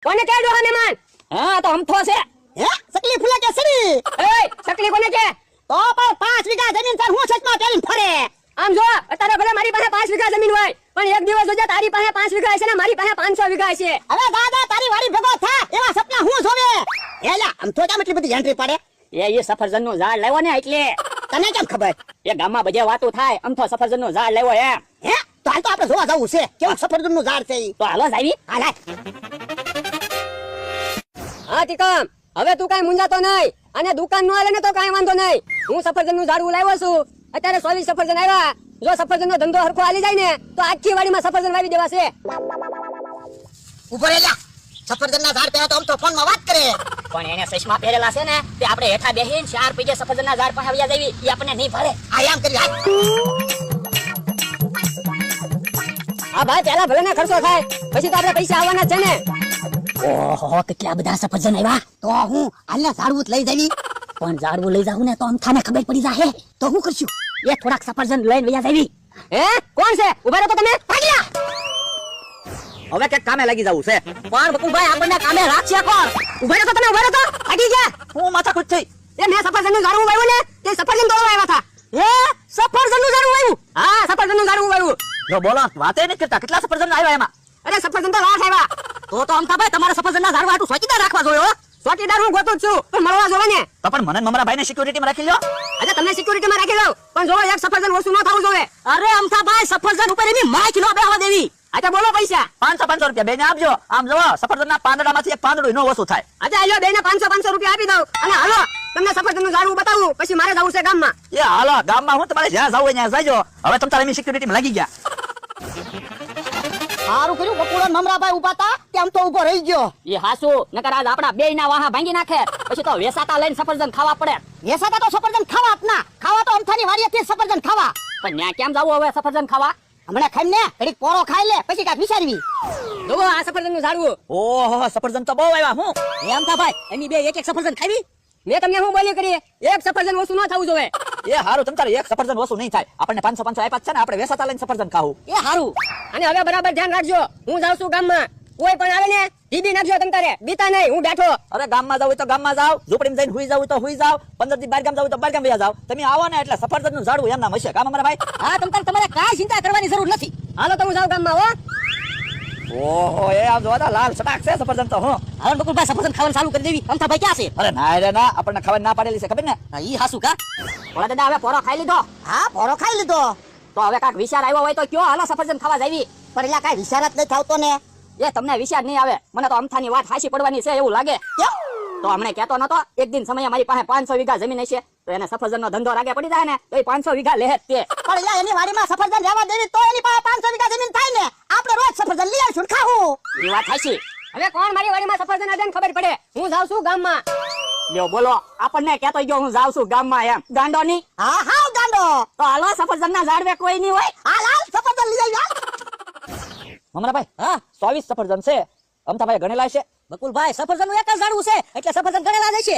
કોને કે ડોહાને માન? હા તો અમથો છે. હે સકલી ફૂલે કે સડી? એ સકલી કોને કે? તો પણ 5 વીઘા જમીન પર હું છચમાં પેલીને ફરે. આમ જો અત્યારે ભલે મારી પાસે 5 વીઘા જમીન હોય પણ એક દિવસ જોજે તારી પાસે 5 વીઘા હશે ને મારી પાસે 500 વીઘા હશે. હવે દાદા તારી વાડી ભેગો થા એવા સપના હું જોવે. એલા આમ તો કેમ એટલી બધી એન્ટ્રી પાડે? એ સફરજનનું ઝાડ લાવ્યો ને એટલે. તને કેમ ખબર? એ ગામમાં બધે વાતો થાય અમથો સફરજનનું ઝાડ લાવ્યો એમ. હે તો હાલ તો આપણે જોવા જવું છે કેવું સફરજનનું ઝાડ છે ઈ. તો હાલો જાવી. હાલ હાલ. હા ટીકમ હવે તું કાઈ મુંજાતો નહીં અને દુકાન નો આલે ને તો કાઈ વાંધો નહીં. હું સફરજનનું ઝાડવું લાવ્યો છું. અત્યારે 24 સફરજન આવ્યા. જો સફરજનનો ધંધો હરખો હાલી જાય ને તો આખી વાડીમાં સફરજન વાવી દેવા છે. ઉભો રેલા સફરજનના ઝાડ પહેલા તો આમ તો ફોનમાં વાત કરે. પણ એને ચશ્મા પહેરેલા છે ને તે આપણે હેઠા બેહીને 4 પીજે સફરજનના ઝાડ પાસે આવ્યા જાવી ઈ આપણને નહીં ભરે. આ એમ કરી હાલ. હા ભાઈ પહેલા ભલે ને ખર્ચો થાય પછી તો આપણે પૈસા આવવાના છે ને. ઓહો કેટલા બધા સફરજન આવ્યા. તો હું હાલના ઝાડવું જ લઈ જવી. પણ ઝાડવું લઈ જાવું ને તો અમથાને ખબર પડી જાહે. તો હું કરશું? એ થોડાક સફરજન લઈને વયા જાવી. હે કોણ છે? ઉભા રહો તો તમે. ભાગ્યા. હવે કે કામે લાગી જાવું છે. પણ બકુલભાઈ આપણને કામે રાખશે કોણ? ઉભા રહો તો તમે. ઉભા રહો તો ભાગી ગયા. હું માથાકૂટ થઈ. એ મેં સફરજનનું ઝાડવું વાવ્યું ને તે સફરજન તોડવા આવ્યા હતા. હે સફરજનનું ઝાડવું વાવ્યું? હા સફરજનનું ઝાડવું વાવ્યું. જો બોલો વાતે નહીં કરતા કેટલા સફરજન આવ્યા એમાં. અરે સફરજન તો લાખ આવ્યા. તો અમથાભાઈ તમારા સફરજનના ઝાડવા હાટુ ચોકીદાર રાખવા જોઈએ હો. ચોકીદાર હું ગોતું જ છું પણ મળવા જોવે ને. તો પણ મને મમરા ભાઈને સિક્યુરિટીમાં રાખી લો. અરે તમને સિક્યુરિટીમાં રાખી દઉં પણ જો એક સફરજન ઓછું ન થવું જોઈએ. અરે અમથાભાઈ સફરજન ઉપર એની માખ ન બેહવા દેવી. આજે બોલો પૈસા 500 રૂપિયા બેને આપજો. આમ જો સફરજનના પાંદડામાંથી એક પાંદડું નો ઓછું થાય. આજે આલ્યો બેને 500 રૂપિયા આપી દઉં અને હાલો તમને સફરજનનું ઝાડવું બતાવું પછી મારે જવું છે ગામમાં. એ હાલો ગામમાં હું તમારે જ્યાં જાવ ત્યાં જાજો. હવે તમે તારે એની સિક્યુરિટીમાં લાગી ગયા. સારું કર્યું બકુળો મમરાભાઈ ઉભા તા કેમ તો ઉભો રહી ગયો. એ હાસુ નકર આજ આપડા બેયના વાહા ભાંગી નાખે પછી તો વેસાતા લઈને સફરજન ખાવા પડે. વેસાતા તો સફરજન ખાવા જ ના. ખાવા તો અમથાની વાડીએથી સફરજન ખાવા. પણ ન્યા કેમ જાવું હવે સફરજન ખાવા? હમણાં ખાઈ ને ઘડીક પોરો ખાઈ લે પછી કાંઈક વિચારવી. જોવો આ સફરજનનું ઝાડવું. ઓહો સફરજન તો બહુ આવ્યા. હું એમ થા ભાઈ એની બે એક એક સફરજન ખાવી. મેં તમને શું બોલી કરી એક સફરજન ઓછું ન થવું જોઈએ. એ હારું તમ તારે એક સફરજન ઓછું નહીં થાય. આપણને 500 આપ્યા છે ને આપણે વેસાતા લઈને સફરજન ખાવું. એ હારું. અને હવે બરાબર ધ્યાન રાખજો. હું જાઉં છું ગામમાં. કોઈ પણ આવે ને ડીબી નાખજો તમ તારે. બીતા નહીં હું બેઠો. અરે ગામમાં જાવ તો ગામમાં જાવ. ઝૂંપડીમાં જઈને હુઈ જાવ તો હુઈ જાવ. 15 દી બહાર ગામ જાવ તો બહાર ગામ વયા જાવ. તમે આવો ને એટલે સફરજનનું ઝાડવું એમ નામ હશે. કામ અમારા ભાઈ. હા તમ તારે તમારે કાંઈ ચિંતા કરવાની જરૂર નથી. હાલો તો હું જાઉં ગામમાં હો. ઓહો એ આમ જોતા લાલ સટાક છે સફરજન તો. હું હવે બકુલભાઈ સફરજન ખાવાનું ચાલુ કરી દેવી. અમથા ભાઈ ક્યાં છે? અરે ના રે ના આપણને ખાવાની ના પાડેલી છે ખબર ને. ઈ હાસુ કા? ઓલા દાદા હવે પોરો ખાઈ લીધો. હા પોરો ખાઈ લીધો. તો હવે કાંઈક વિચાર આવ્યો હોય તો કયો હાલો સફરજન ખાવા જાવી. પણ એલા કાંઈ વિચાર જ નહીં થાવતો ને. એ તમને વિચાર નહીં આવે. મને તો અમથાની વાત હાસી પડવાની છે એવું લાગે. કેમ? તો હમણે કહેતો નતો એક દિન સમયે મારી પાસે 500 વીઘા જમીન હશે તો એને સફરજનનો ધંધો રાગે પડી જાય ને તો એ 500 વીઘા લે જ તે. પણ એલા એની વાડીમાં સફરજન રહેવા દેવી તો એની પાસે 500 વીઘા જમીન થાય ને. આપણે રોજ સફરજન લઈ આવીશું ને ખાવું. એ વાત હાસી. હવે કોણ મારી વાડીમાં સફરજન અડે ને ખબર પડે. હું જાઉં છું ગામમાં. લ્યો બોલો આપણને કહેતો ગયો હું જાઉં છું ગામમાં એમ. ગાંડો ની. હા હા ગાંડો. તો હાલો સફરજનના ઝાડવે કોઈ નહીં હોય. હાલ હાલ સફરજન લઈ આવી હાલ. મમરાભાઈ હા 24 સફરજન છે. અમથાભાઈ ગણેલા છે. બકુલભાઈ સફરજનનું એક જ ઝાડવું છે એટલે સફરજન ગણેલા જ છે.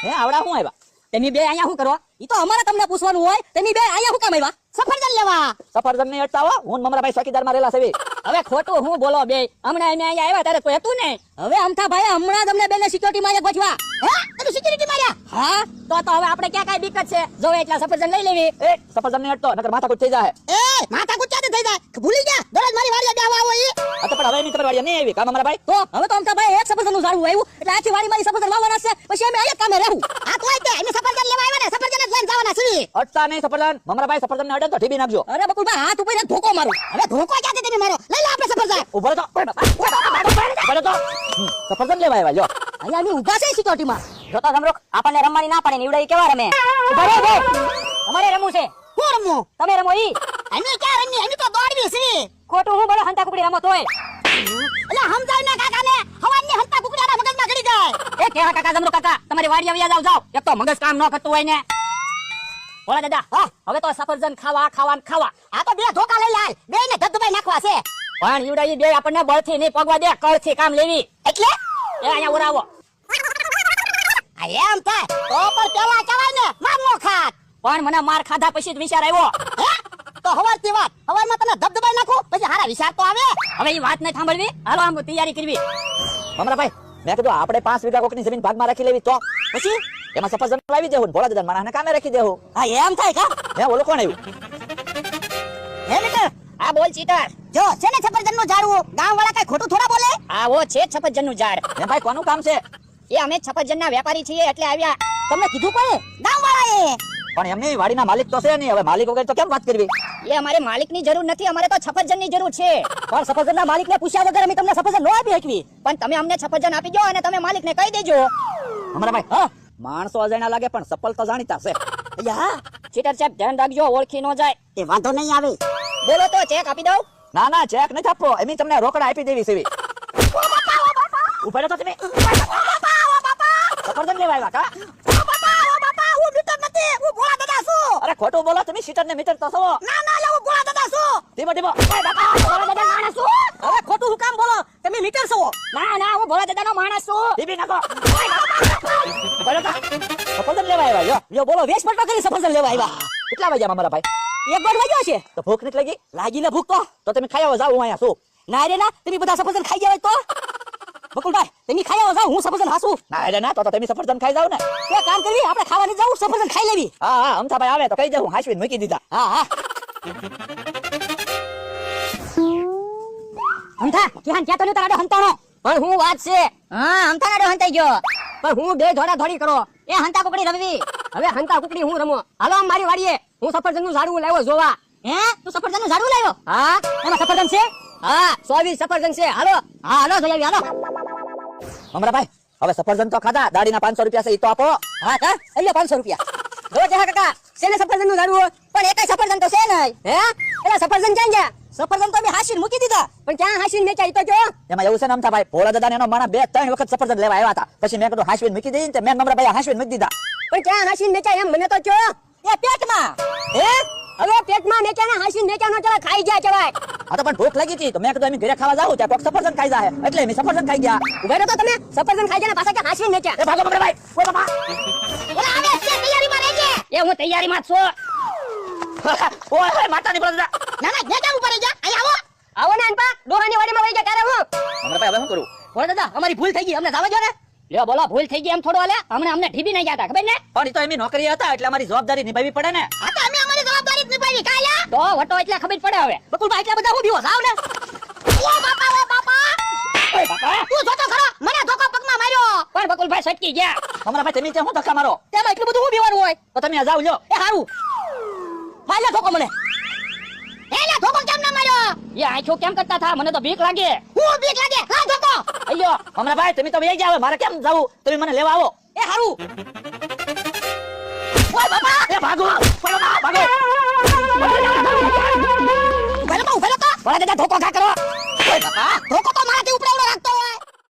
હે આવડા હું આવ્યા. તમે બે અહીંયા શું કરો? ઈ તો અમારે તમને પૂછવાનું હોય. તમે બે અહીંયા શું કામ આવ્યા? સફરજન લેવા. સફરજન નહીં અટકાવો. હું ને મમરાભાઈ ચોકીદારમાં રહેલા છે. હવે ખોટું હું બોલો બે. હમણાં અમે અહીંયા આવ્યા ત્યારે તો હતું ને. હવે અમથા ભાઈ હમણાં તમને બેને સિક્યુરિટી માં ગોઠવા. હે તને સિક્યુરિટી માર્યા? હા તો હવે આપણે ક્યાં કાંઈ દિક્કત છે? જો એટલા સફરજન લઈ લેવી. એ સફરજન નહીં અટતો નકર માથાકૂટ થઈ જાય. એ માથા કુચાતે થઈ જાય. ભૂલી ગયા દરરોજ મારી વાડીએ બેહવા આવો ઈ. આ તો પણ હવે એની તમારી વાડીએ નહીં આવી. કામ મમરાભાઈ. તો હવે તો અમથા ભાઈ એક સફરજનનું ઝાડવું આવ્યું એટલે આખી વાડી મારી સફરજન વાવવાના છે. પછી અમે અહીંયા કામે રહેવું. આ તોય તે અમે સફરજન લેવા આવ્યા ને સફરજન જ લઈને જવાના છીએ. અટતા નહીં સફરજન. મમરાભાઈ સફરજન ને અડે તો ઢીબી નાખજો. અરે બકુલભાઈ હાથ ઉપર ધોકો મારું. હવે ધોકો ક્યાંથી તમે મારો? લઈ લો આપણે સફરજન. ઉભો રહો તો. ઉભો રહો તો. સફરજન લેવા આવ્યા લ્યો. અહીંયા અમે ઊભા છે સિક્યુરિટીમાં. જોતો સમરો આપણને રમવાની ના પડે ને ઈવડે કેવા રમે. ઉભા રહો બે. તમારે રમવું છે. હું રમું? તમે રમો ઈ. અમે ક્યાં રમીએ? અમે તો દોડવી છીએ. ખોટું હું બોલો હંતા કુકડી રમો તોય. એટલે સમજાવ ને કાકાને હવાની હંતા કુકડાના મગજમાં ગળી જાય. એ કેવા કાકા જમરો કાકા તમારી વાડી આવ્યા જાવ. એક તો મગજ કામ ન કરતું હોય ને. ઓલા દાદા હા હવે તો સફરજન ખાવા ખાવા ને ખાવા. આ તો બે ધોકા લઈ લાલ. બેને ધબધબાઈ નાખવા છે. પણ ઈવડા ઈ બે આપણને બળથી નહીં પગવા દે. કળથી કામ લેવી. એટલે એ અહીંયા ઉરાવો. આ એમ થાય તો પર પેલા કહેવાય ને મારનો ખાત. પણ મને માર ખાધા પછી જ વિચાર આવ્યો. હે તો હવારથી વાત હવારમાં તને ધબધબાઈ નાખું પછી હારા વિચાર તો આવે. હવે ઈ વાત નહીં સાંભળવી. હાલો આમ તૈયારી કરવી. મમરાભાઈ મેં કીધું આપણે 5 વીઘા કોકની જમીન ભાગમાં રાખી લેવી તો પછી એમાં સફરજન વાવી દેવું ને ભોળા દાદા માણસને કામે રાખી દેવું. હા એમ થાય કા હે ઓલો કોણ આવ્યું? હે બેટા આ બોલ ચીટર જો છે ને સફરજનનું ઝાડવું ગામવાળા કઈ ખોટું થોડા બોલે આવો છે સફરજનનું ઝાડ હે ભાઈ કોનું કામ છે? એ અમે સફરજનના વેપારી છીએ એટલે આવ્યા. તમને કીધું કોણે ગામવાળાએ પણ એમની વાડીના માલિક તો છે નહીં, હવે માલિક વગર તો કેમ વાત કરવી? એ અમારે માલિકની જરૂર નથી, અમારે તો સફરજનની જરૂર છે. પણ સફરજનના માલિકને પૂછ્યા વગર અમે તમને સફરજન નો આપી શકવી પણ તમે અમને સફરજન આપી દો અને તમે માલિકને કહી દેજો. મમરાભાઈ હા માણસો અજાણ્યા લાગે પણ સફળ તો જાણીતા છે. યા ચીટર સાહેબ ધ્યાન રાખજો, ઓળખી ન જાય. એ વાંધો નહીં આવે બોલો તો ચેક આપી દઉં. ના ના ચેક નથી આપવો, એમ તમને રોકડા આપી દેવી છે. ઉભા રહો તો તમે સફરજન લેવા આવ્યા કા? અરે ખોટું બોલો તમે, સીટર ને મીટર તો છો. ધીમો ધીમો. હવે ખોટું હું કામ બોલો તમે મીટર છો ના ના, હું ભોળા દાદાનો માણસ છું. ધીમી નાખો. ઉભા રહો તો. સફરજન લેવા આવ્યા યો. લ્યો બોલો વેશ પટો કરી સફરજન લેવા આવ્યા કેટલા વાગ્યા મમરાભાઈ? એક વાર વાગ્યો છે તો ભૂખ નથી લાગી? લાગીને ભૂખ તો તો તમે ખાઈ આવો, જાઓ હું અહીંયા છું. ના રે ના તમે બધા સફરજન ખાઈ ગયા હોય તો બકુલભાઈ તમે ખાઈ આવો જાઓ હું સફરજન હાસું ના એટલે ના તો તમે સફરજન ખાઈ જાવ ને. એ કામ કરવી આપણે ખાવાની જાવ સફરજન ખાઈ લેવી હા હા અમથાભાઈ આવે તો કહી દઉં, હાંસવીને મૂકી દીધા. હા હા હંતા ક્યાં ક્યાં તો ને તારા હંતાનો પણ હું વાત છે, હા હંતાનો હંતાઈ ગયો પણ હું બે ધોડા ધોડી કરો. એ હંતા કુકડી રમવી હવે હંતા કુકડી હું રમો. હાલો આમ મારી વાડીએ, હું સફરજનનું ઝાડવું લાવ્યો જોવા. હે તું સફરજનનું ઝાડવું લાવ્યો હા એમાં સફરજન છે હા 24 સફરજન છે. હાલો હા હાલો જોઈ આવી હાલો મમરાભાઈ હવે સફરજન તો ખાધા, દાડીના 500 રૂપિયા છે એ તો આપો. હા કા અહીંયા 500 રૂપિયા જો જેહા કાકા શેને સફરજનનું ઝાડવું? પણ એકાઈ સફરજન તો છે નહીં હે એલા સફરજન ક્યાં ગયા? સફરજન તો અમે હાસીને મૂકી દીધા પણ ક્યાં હાસીને મેચ્યા ઈ તો જો. એમાં એવું છે ને અમથાભાઈ, ભોળા દાદા ને એનો માણસ 2-3 વખત સફરજન લેવા આવ્યા હતા. પછી મેં કીધું હાંસવીને મૂકી દઈએ ને, મેં મમરાભાઈ હાંસવીને મૂકી દીધા. પણ ક્યાં હાસીને મેચ્યા એમ મને તો જો. એ પેટમાં હે હવે પેટમાં મેચ્યા ને હાસીને મેચ્યા નો ચલા ખાઈ ગયા ચવાય. હા તો પણ ભૂખ લાગી હતી તો મેં કીધું અમે ઘરે ખાવા જાવ ત્યાં કોક સફરજન ખાઈ જાય એટલે અમે સફરજન ખાઈ ગયા. ઉભા રહો તો તમે, સફરજન ખાઈ ગયા ને પાછા કે હાસીને મેચ્યા. એ ભાગો મમરાભાઈ, ઓય બાપા. ઓલા આવે છે તૈયારીમાં રહેજે એ હું તૈયારીમાં જ છું. ઓય ઓય માતાની ભોળા દાદા. ના ના ગયા ઉપર રહી જા અહીં આવો આવો ને અનપા, ડોહાની વાડીમાં વહી ગયા ત્યારે હું. મમરાભાઈ હવે શું કરું? ભોળા દાદા અમારી ભૂલ થઈ ગઈ અમને જાવા દો ને લ્યો બોલો ભૂલ થઈ ગઈ એમ થોડો હાલે. હમણાં અમને ઢીબી નહીં ગયા હતા ખબર ને? પણ એ તો એમની નોકરી હતા એટલે અમારી જવાબદારી નિભાવવી પડે ને. આ તો અમે અમારી જવાબદારી જ નિભાવી કાયા તો વટો એટલે ખબર પડે હવે. બકુલભાઈ એટલા બધા હું બીવો જાવ ને ઓ બાપા ઓય બાપા, તું જોતો ખરો મને ધોકો પગમાં માર્યો પણ બકુલભાઈ સટકી ગયા. મમરાભાઈ તમે ત્યાં શું ધક્કા મારો? તેમાં એટલું બધું હું બીવાનું હોય તો તમે આ જાવ લ્યો. એ હારું મારે ધોકો મને એલા ધોકો કેમ ના માર્યો એ આંખો કેમ કરતા થા? મને તો બીક લાગે. હું બીક લાગે હા ધોકો અయ్యో મમરાભાઈ તમે તો વહી ગયા, હવે મારે કેમ જાવું? તમે મને લેવા આવો. એ હારું ઓય બાપા એ ભાગો ભાગો ભાગો. ઉભેલો તો ભોળા દાદા ધોકો ઘા કરો. ઓય બાપા ધોકો તો મારાથી